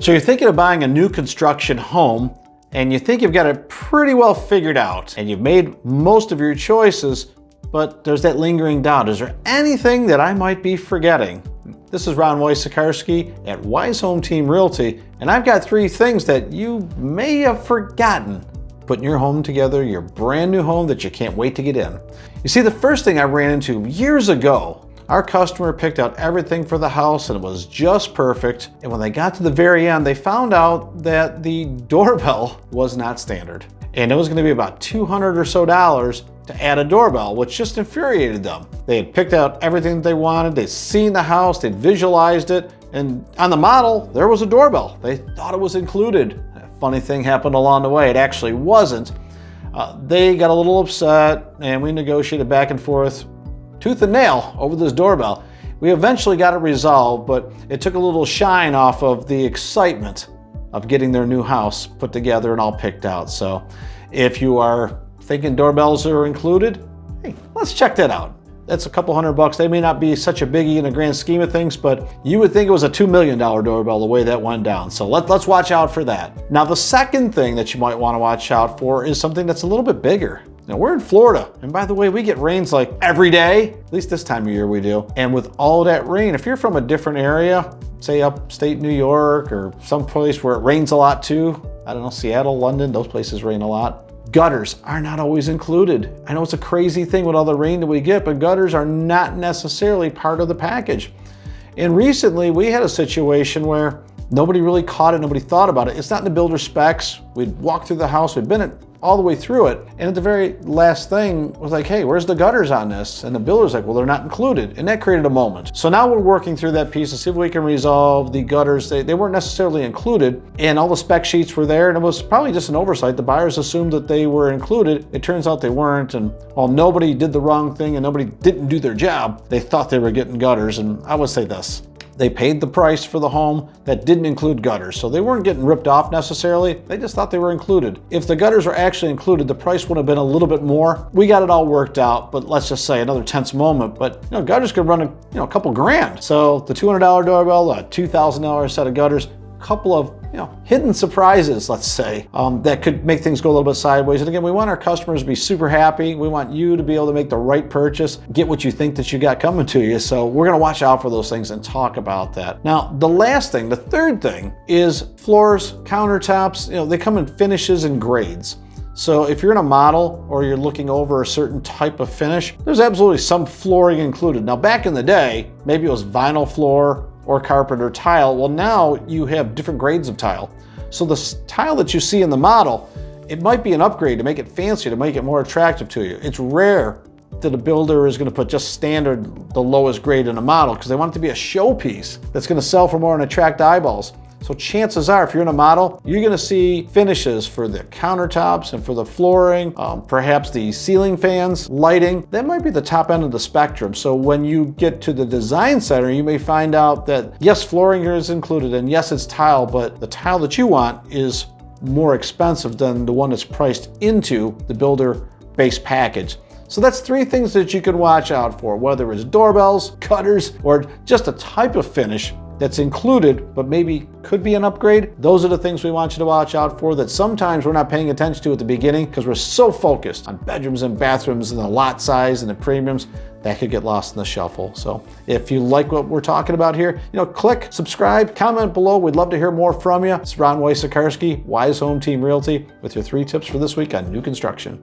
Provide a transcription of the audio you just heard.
So you're thinking of buying a new construction home and you think you've got it pretty well figured out and you've made most of your choices, but there's that lingering doubt. Is there anything that I might be forgetting? This is Ron Wojciechowski at Wise Home Team Realty, and I've got 3 things that you may have forgotten putting your home together, your brand new home that you can't wait to get in. You see, the first thing I ran into years ago, our customer picked out everything for the house and it was just perfect. And when they got to the very end, they found out that the doorbell was not standard. And it was going to be about $200 or so to add a doorbell, which just infuriated them. They had picked out everything they wanted, they'd seen the house, they'd visualized it, and on the model, there was a doorbell. They thought it was included. A funny thing happened along the way, it actually wasn't. They got a little upset and we negotiated back and forth tooth and nail over this doorbell. We eventually got it resolved, but it took a little shine off of the excitement of getting their new house put together and all picked out. So if you are thinking doorbells are included, hey, let's check that out. That's a couple $100. They may not be such a biggie in the grand scheme of things, but you would think it was a $2 million doorbell the way that went down. So let's watch out for that. Now, the second thing that you might want to watch out for is something that's a little bit bigger. Now, we're in Florida, and by the way, we get rains like every day, at least this time of year we do. And with all that rain, if you're from a different area, say upstate New York or some place where it rains a lot too, I don't know, Seattle, London, those places rain a lot. Gutters are not always included. I know it's a crazy thing with all the rain that we get, but gutters are not necessarily part of the package. And recently we had a situation where nobody really caught it, nobody thought about it. It's not in the builder specs. We'd walked through the house, we'd been all the way through it, and at the very last thing was like, hey, where's the gutters on this? And the builder's like, well, they're not included. And that created a moment. So now we're working through that piece to see if we can resolve the gutters. They weren't necessarily included, and all the spec sheets were there, and it was probably just an oversight. The buyers assumed that they were included. It turns out they weren't, and while nobody did the wrong thing and nobody didn't do their job, they thought they were getting gutters. And I would say this: they paid the price for the home that didn't include gutters. So they weren't getting ripped off necessarily, they just thought they were included. If the gutters were actually included, the price would have been a little bit more. We got it all worked out, but let's just say another tense moment, but gutters could run a couple grand. So the $200 doorbell, a $2,000 set of gutters, couple of hidden surprises, let's say, that could make things go a little bit sideways. And again, we want our customers to be super happy. We want you to be able to make the right purchase, get what you think that you got coming to you. So we're gonna watch out for those things and talk about that. Now, the last thing, the third thing, is floors, countertops. They come in finishes and grades. So if you're in a model or you're looking over a certain type of finish, there's absolutely some flooring included. Now, back in the day, maybe it was vinyl floor or carpet or tile. Well, now you have different grades of tile. So the tile that you see in the model, it might be an upgrade to make it fancier, to make it more attractive to you. It's rare that a builder is going to put just standard, the lowest grade in a model, because they want it to be a showpiece that's going to sell for more and attract eyeballs. So chances are, if you're in a model, you're going to see finishes for the countertops and for the flooring, perhaps the ceiling fans, lighting. That might be the top end of the spectrum. So when you get to the design center, you may find out that yes, flooring here is included, and yes, it's tile, but the tile that you want is more expensive than the one that's priced into the builder base package. So that's 3 things that you can watch out for, whether it's doorbells, gutters, or just a type of finish that's included, but maybe could be an upgrade. Those are the things we want you to watch out for that sometimes we're not paying attention to at the beginning because we're so focused on bedrooms and bathrooms and the lot size and the premiums that could get lost in the shuffle. So if you like what we're talking about here, click, subscribe, comment below. We'd love to hear more from you. It's Ron Wojciechowski, Wise Home Team Realty, with your 3 tips for this week on new construction.